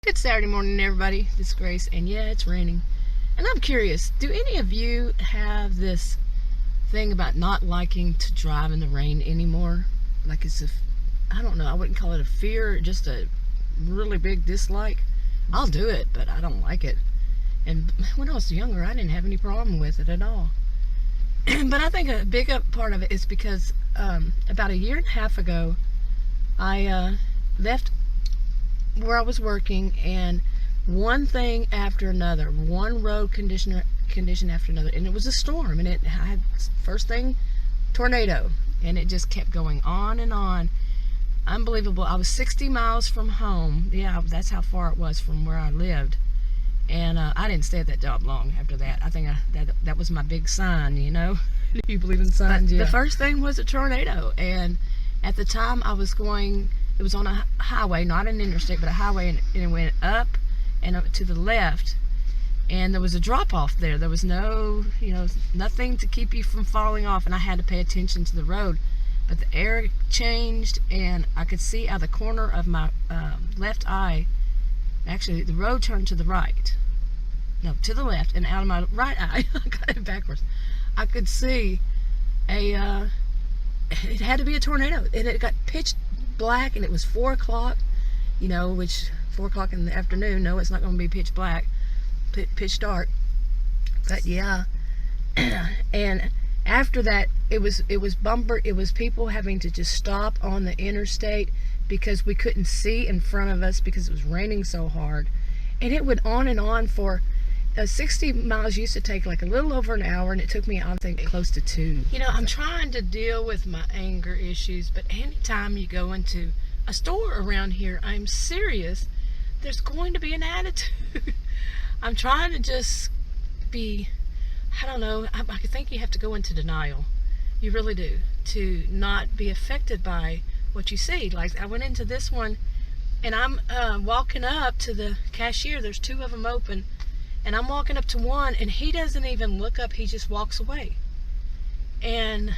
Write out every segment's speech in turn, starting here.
Good Saturday morning, everybody. This is Grace, and yeah, it's raining. And I'm curious, do any of you have this thing about not liking to drive in the rain anymore? Like it's I don't know, I wouldn't call it a fear, just a really big dislike. I'll do it, but I don't like it. And when I was younger, I didn't have any problem with it at all. But I think a big part of it is because about a year and a half ago, I left where I was working, and one thing after another, one road condition after another, and it was a storm, and it had first thing tornado, and it just kept going on and on. Unbelievable. I was 60 miles from home. Yeah, that's how far it was from where I lived. And I didn't stay at that job long after that. I think that was my big sign, you know. Do you believe in signs? Yeah. The first thing was a tornado, and at the time I was going, it was on a highway, not an interstate, but a highway, and it went up and up to the left, and there was a drop off there. There was no, nothing to keep you from falling off, and I had to pay attention to the road. But the air changed, and I could see out the corner of my left eye. Actually, the road turned to the right. No, to the left, and out of my right eye, I got it backwards. I could see it had to be a tornado, and it got pitch black, and it was 4 o'clock, which 4 o'clock in the afternoon, no, it's not going to be pitch black, pitch dark. But yeah, and after that, it was people having to just stop on the interstate because we couldn't see in front of us because it was raining so hard. And it went on and on for 60 miles used to take like a little over an hour, and it took me, I think, close to 2. I'm trying to deal with my anger issues, but anytime you go into a store around here, I'm serious, there's going to be an attitude. I'm trying to just be, I don't know, I think you have to go into denial. You really do, to not be affected by what you see. Like I went into this one, and I'm walking up to the cashier. There's 2 of them open, and I'm walking up to one, and he doesn't even look up. He just walks away. And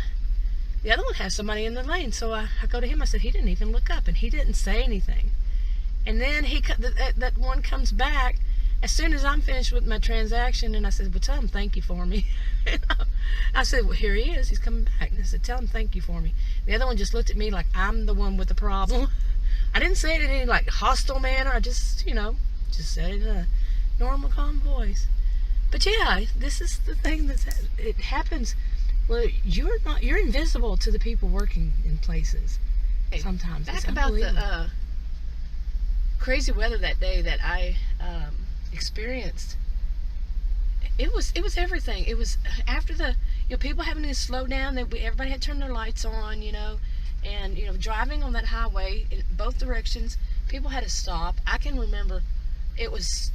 the other one has somebody in the lane, so I go to him. I said, he didn't even look up, and he didn't say anything. And then that one comes back as soon as I'm finished with my transaction, and I said, well, tell him thank you for me. I said, well, here he is. He's coming back. And I said, tell him thank you for me. The other one just looked at me like I'm the one with the problem. I didn't say it in any like hostile manner. I just, just said it in a normal, calm voice. But yeah, this is the thing it happens. Well, you're invisible to the people working in places. Sometimes. Back about the crazy weather that day that I experienced. It was everything. It was after the people having to slow down. Everybody had turned their lights on, and driving on that highway in both directions. People had to stop. I can remember it was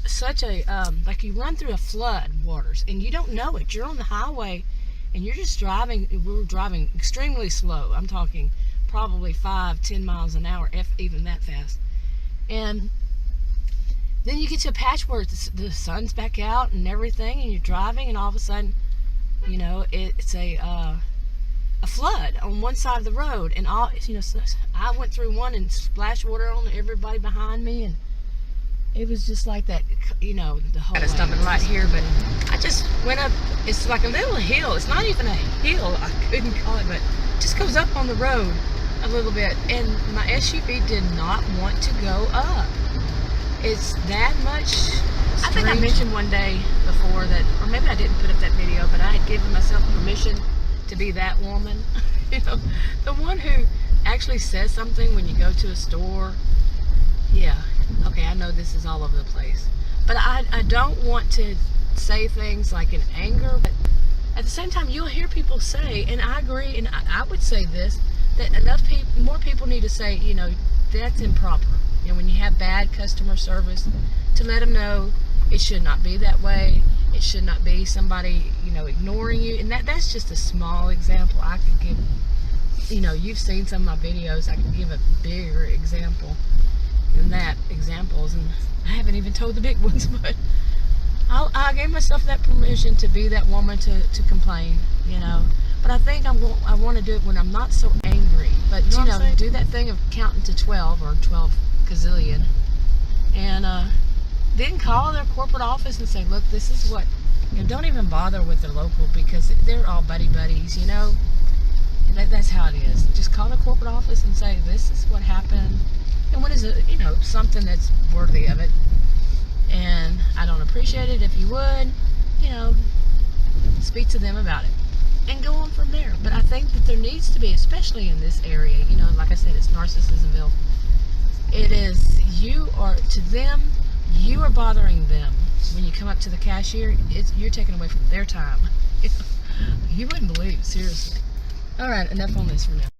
such a like you run through a flood waters, and you don't know it. You're on the highway, and you're just driving. We were driving extremely slow. I'm talking probably 5-10 miles an hour, if even that fast. And then you get to a patch where the sun's back out and everything, and you're driving, and all of a sudden, it's a flood on one side of the road, and I went through one and splashed water on everybody behind me, and it was just like that, the whole way. Stopping right here, but I just went up. It's like a little hill. It's not even a hill. I couldn't call it, but it just goes up on the road a little bit, and my SUV did not want to go up. It's that much. I think I mentioned one day before that, or maybe I didn't put up that video, but I had given myself permission to be that woman. The one who actually says something when you go to a store. Yeah, okay, I know this is all over the place, but I don't want to say things like in anger, but at the same time, you'll hear people say, and I agree, and I would say this, that more people need to say, that's improper. When you have bad customer service, to let them know it should not be that way. It should not be somebody, ignoring you. And that's just a small example I could give. You've seen some of my videos. I could give a bigger example than that examples, and I haven't even told the big ones, but I gave myself that permission to be that woman to complain, But I think I want to do it when I'm not so angry. But do that thing of counting to 12 or 12 gazillion, and then call their corporate office and say, look, this is what, don't even bother with their local, because they're all buddies, that's how it is. Just call the corporate office and say, this is what happened, and what is it, something that's worthy of it, and I don't appreciate it. If you would, speak to them about it and go on from there. But I think that there needs to be, especially in this area, like I said, it's Narcissismville. It is, to them, you are bothering them. When you come up to the cashier, you're taking away from their time. You wouldn't believe, seriously. All right, enough on this for now.